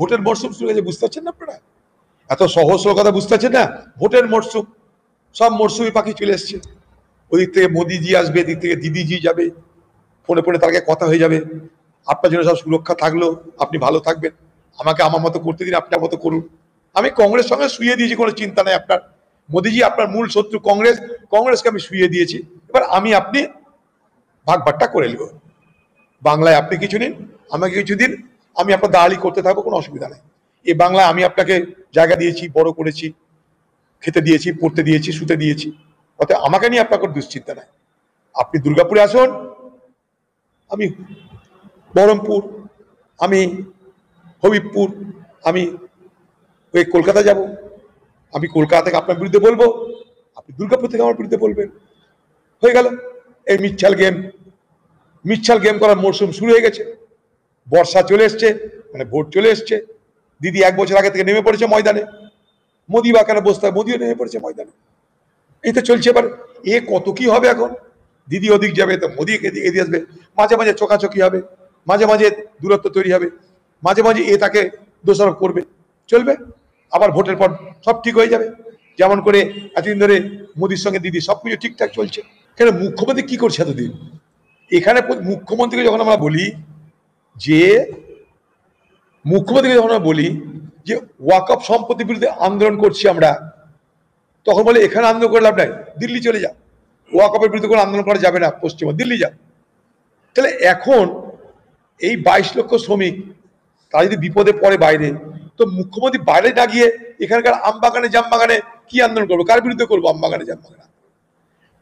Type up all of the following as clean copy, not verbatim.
ভোটের মরশুম শুরু হয়েছে, বুঝতে পারছেন না আপনারা? এত সহজ সরল কথা বুঝতে পারছেন না? ভোটের মরশুম, সব মরশুমি পাখি চলে এসছে। ওদিক থেকে মোদিজি আসবে, এদিক থেকে দিদিজি যাবে, ফোনে ফোনে তার কথা হয়ে যাবে। আপনার জন্য সব সুরক্ষা থাকলো, আপনি ভালো থাকবেন, আমাকে আমার মতো করতে দিন, আপনার মতো করুন। আমি কংগ্রেস সঙ্গে শুয়ে দিয়েছি, কোনো চিন্তা নেই আপনার। মোদিজি আপনার মূল শত্রু কংগ্রেস, কংগ্রেসকে আমি শুয়ে দিয়েছি। এবার আমি আপনি ভাগ ভাগটা করে নেব। বাংলায় আপনি কিছু নিন, আমাকে কিছু দিন, আমি আপনার দাঁড়ালি করতে থাকবো, কোনো অসুবিধা নেই। এই বাংলায় আমি আপনাকে জায়গা দিয়েছি, বড় করেছি, খেতে দিয়েছি, পড়তে দিয়েছি, শুতে দিয়েছি, অর্থাৎ আমাকে নিয়ে আপনার কোনো দুশ্চিন্তা নাই। আপনি দুর্গাপুরে আসুন, আমি বহরমপুর, আমি হবিবপুর, আমি ওই কলকাতা যাব, আমি কলকাতা থেকে আপনার বিরুদ্ধে বলবো, আপনি দুর্গাপুর থেকে আমার বিরুদ্ধে বলবেন, হয়ে গেল। এই মিচ্ছাল গেম করার মরশুম শুরু হয়ে গেছে। বর্ষা চলে এসছে, মানে ভোট চলে এসছে। দিদি 1 বছর আগে থেকে নেমে পড়েছে ময়দানে, মোদি বা কেন বসতে হয়, মোদিও নেমে পড়েছে ময়দানে। এই তো চলছে। এবার এ কত কি হবে এখন, দিদি ওদিক যাবে তো মোদি এদিকে আসবে, মাঝে মাঝে চোখাচোখি হবে, মাঝে মাঝে দূরত্ব তৈরি হবে, মাঝে মাঝে এ তাকে দোষারোপ করবে, চলবে। আবার ভোটের পর সব ঠিক হয়ে যাবে। যেমন করে এতদিন ধরে মোদির সঙ্গে দিদি সবকিছু ঠিকঠাক চলছে। কেন মুখ্যমন্ত্রী কি করছে এতদিন? এখানে মুখ্যমন্ত্রীকে যখন আমরা বলি যে ওয়াকফ সম্পত্তির বিরুদ্ধে আন্দোলন করছি আমরা, তখন বলে এখানে আন্দোলন করে লাভ নাই, দিল্লি চলে যা, ওয়াকফের বিরুদ্ধে কোনো আন্দোলন করা যাবে না, পশ্চিমবঙ্গ দিল্লি যা। তাহলে এখন এই 22 লক্ষ শ্রমিক তারা যদি বিপদে পড়ে বাইরে, তো মুখ্যমন্ত্রী বাইরে না গিয়ে এখানকার আমবাগানে জামবাগানে কি আন্দোলন করবো? কার বিরুদ্ধে করবো? আমবাগানে জামবাগানে,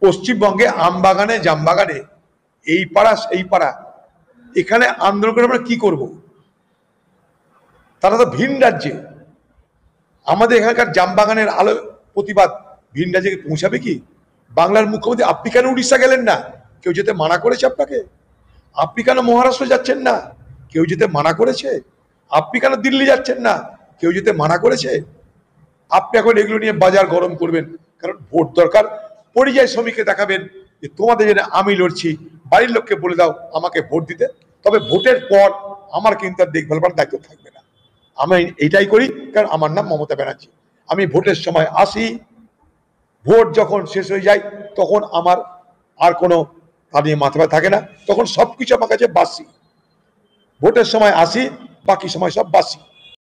পশ্চিমবঙ্গে আমবাগানে জামবাগানে, এই পাড়া সেই পাড়া, এখানে আন্দোলন করে আমরা কি করব? তারা তো ভিন রাজ্যে, আমাদের এখানকার জামবাগানের আলো প্রতিবাদ ভিন রাজ্যে পৌঁছাবে কি? বাংলার মুখ্যমন্ত্রী আপনি কেন উড়িষ্যা গেলেন না? কেউ যেতে মানা করেছে আপনাকে? আপনি কেন মহারাষ্ট্র যাচ্ছেন না? কেউ যেতে মানা করেছে? আপনি কেন দিল্লি যাচ্ছেন না? কেউ যেতে মানা করেছে? আপনি এখন এগুলো নিয়ে বাজার গরম করবেন, কারণ ভোট দরকার। পরিযায়ী শ্রমিককে দেখাবেন যে তোমাদের জন্য আমি লড়ছি, বাড়ির লোককে বলে দাও আমাকে ভোট দিতে, তবে ভোটের পর আমার কিন্তু আর দেখভাল করার দায়িত্ব থাকবে না। আমি এইটাই করি, কারণ আমার নাম মমতা ব্যানার্জি। আমি ভোটের সময় আসি, ভোট যখন শেষ হয়ে যায় তখন আমার আর কোনো তা নিয়ে মাথা ব্যথা থাকে না, তখন সবকিছু আমার কাছে বাসি। ভোটের সময় আসি, বাকি সময় সব বাসি।